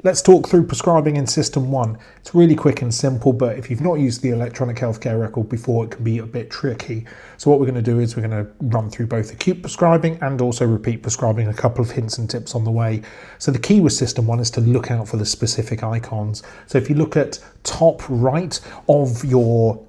let's talk through prescribing in SystmOne. It's really quick and simple, but if you've not used the electronic healthcare record before, it can be a bit tricky. So what we're going to do is we're going to run through both acute prescribing and also repeat prescribing, a couple of hints and tips on the way. So the key with SystmOne is to look out for the specific icons. So if you look at top right of your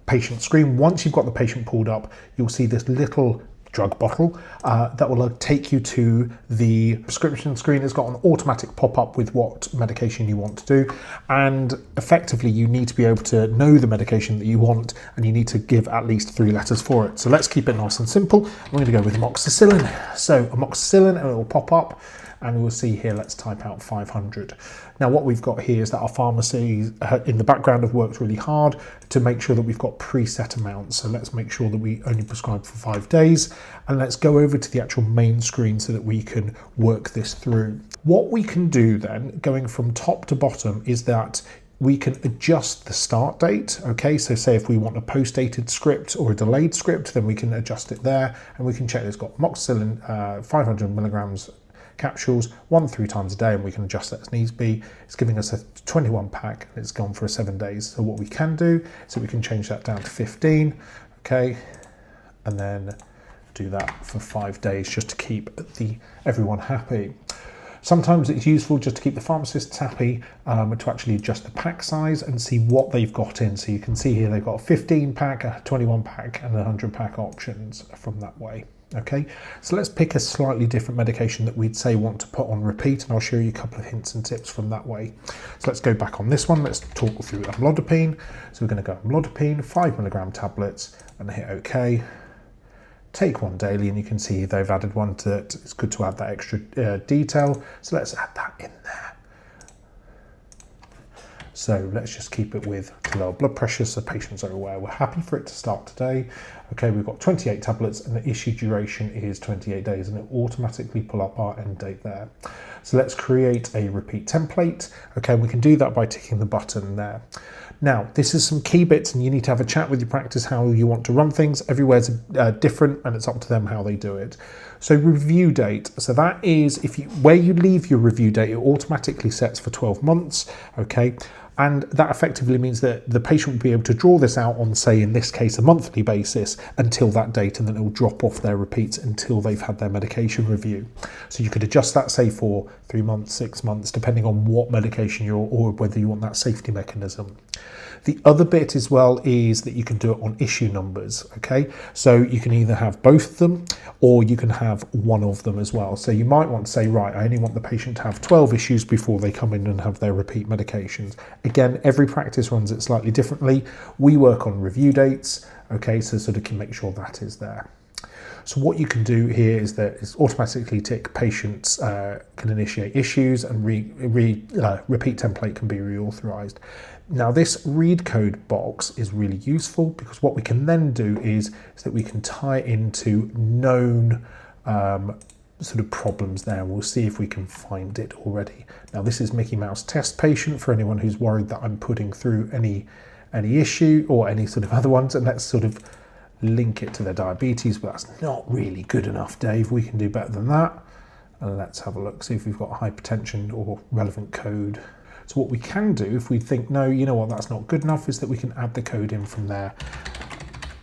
patient screen, once you've got the patient pulled up, you'll see this little drug bottle that will take you to the prescription screen. It's got an automatic pop-up with what medication you want to do, and effectively you need to be able to know the medication that you want, and you need to give at least 3 letters for it. So let's keep it nice and simple. I'm going to go with amoxicillin. So amoxicillin, and it will pop up, and we'll see here, let's type out 500. Now what we've got here is that our pharmacies in the background have worked really hard to make sure that we've got preset amounts. So let's make sure that we only prescribe for 5 days, and let's go over to the actual main screen so that we can work this through. What we can do then, going from top to bottom, is that we can adjust the start date. Okay, so say if we want a post-dated script or a delayed script, then we can adjust it there, and we can check it's got amoxicillin 500 milligrams capsules 1 3 times a day, and we can adjust that as needs be. It's giving us a 21 pack, and it's gone for 7 days. So what we can do, so we can change that down to 15, okay, and then do that for 5 days just to keep everyone happy. Sometimes it's useful just to keep the pharmacists happy to actually adjust the pack size and see what they've got in. So you can see here they've got a 15 pack, a 21 pack, and 100 pack options from that way. Okay, so let's pick a slightly different medication that we'd say want to put on repeat, and I'll show you a couple of hints and tips from that way. So let's go back on this one. Let's talk through amlodipine. So we're going to go amlodipine, 5 milligram tablets, and hit OK. Take 1 daily, and you can see they've added one to it. It's good to add that extra detail. So let's add that in there. So let's just keep it with to lower blood pressure so patients are aware. We're happy for it to start today. Okay, we've got 28 tablets, and the issue duration is 28 days, and it will automatically pull up our end date there. So let's create a repeat template. Okay, we can do that by ticking the button there. Now, this is some key bits, and you need to have a chat with your practice how you want to run things. Everywhere's different, and it's up to them how they do it. So review date. So that is where you leave your review date, it automatically sets for 12 months. Okay. And that effectively means that the patient will be able to draw this out on, say, in this case, a monthly basis until that date, and then it will drop off their repeats until they've had their medication review. So you could adjust that, say, for 3 months, 6 months, depending on what medication or whether you want that safety mechanism. The other bit as well is that you can do it on issue numbers, okay? So you can either have both of them, or you can have one of them as well. So you might want to say, right, I only want the patient to have 12 issues before they come in and have their repeat medications. Again, every practice runs it slightly differently. We work on review dates, okay? So sort of can make sure that is there. So what you can do here is that it's automatically tick patients can initiate issues, and repeat template can be reauthorized. Now this read code box is really useful, because what we can then do is that we can tie into known sort of problems there. We'll see if we can find it already. Now this is Mickey Mouse test patient, for anyone who's worried that I'm putting through any issue or any sort of other ones, and let's sort of link it to their diabetes, but that's not really good enough, Dave. We can do better than that. And let's have a look, see if we've got hypertension or relevant code. So what we can do, if we think, no, you know what, that's not good enough, is that we can add the code in from there.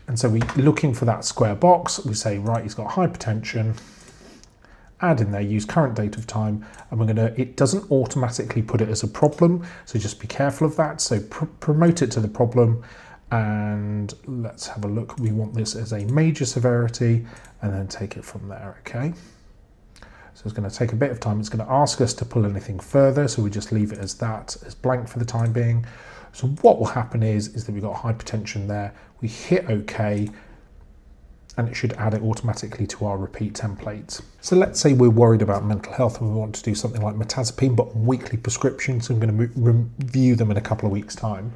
And so we're looking for that square box. We say, right, he's got hypertension. Add in there, use current date of time, and we're gonna, it doesn't automatically put it as a problem, so just be careful of that. So promote it to the problem, and let's have a look. We want this as a major severity, and then take it from there, okay? So it's going to take a bit of time. It's going to ask us to pull anything further, so we just leave it as that, as blank for the time being. So what will happen is that we've got hypertension there. We hit OK, and it should add it automatically to our repeat templates. So let's say we're worried about mental health and we want to do something like mirtazapine, but on weekly prescriptions. So I'm going to review them in a couple of weeks' time.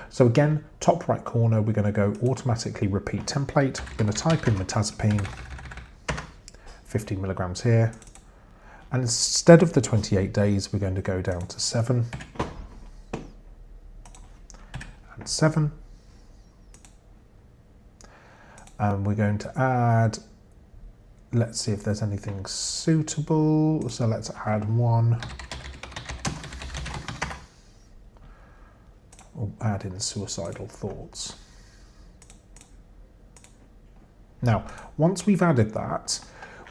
So again, top right corner, we're going to go automatically repeat template. We're going to type in mirtazapine, 15 milligrams here. And instead of the 28 days, we're going to go down to 7 and 7. And we're going to add, let's see if there's anything suitable. So let's add 1. we'll add in suicidal thoughts. Now, once we've added that,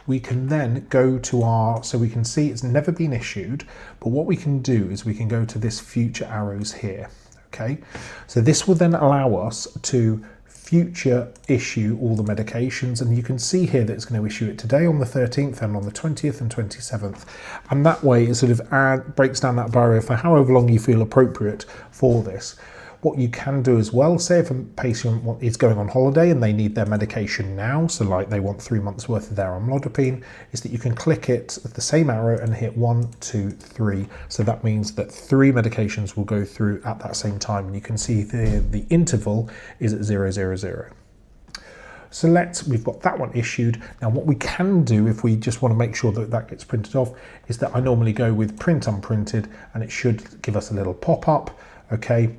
we can then go to our, so we can see it's never been issued, but what we can do is we can go to this future arrows here, okay? So this will then allow us to future issue all the medications, and you can see here that it's going to issue it today on the 13th and on the 20th and 27th, and that way it sort of breaks down that barrier for however long you feel appropriate for this. What you can do as well, say if a patient is going on holiday and they need their medication now, so like they want 3 months worth of their amlodipine, is that you can click it at the same arrow and hit 1, 2, 3. So that means that 3 medications will go through at that same time, and you can see the interval is at 0, 0, 0. So we've got that one issued. Now what we can do if we just want to make sure that that gets printed off is that I normally go with print unprinted, and it should give us a little pop-up, okay?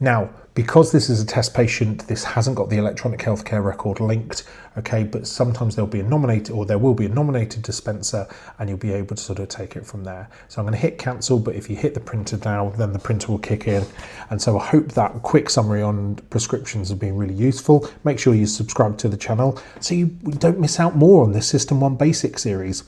Now, because this is a test patient, this hasn't got the electronic healthcare record linked, okay, but sometimes there'll be a nominated, or there will be a nominated dispenser, and you'll be able to sort of take it from there. So I'm going to hit cancel, but if you hit the printer now, then the printer will kick in. And so I hope that quick summary on prescriptions has been really useful. Make sure you subscribe to the channel so you don't miss out more on this SystmOne Basic series.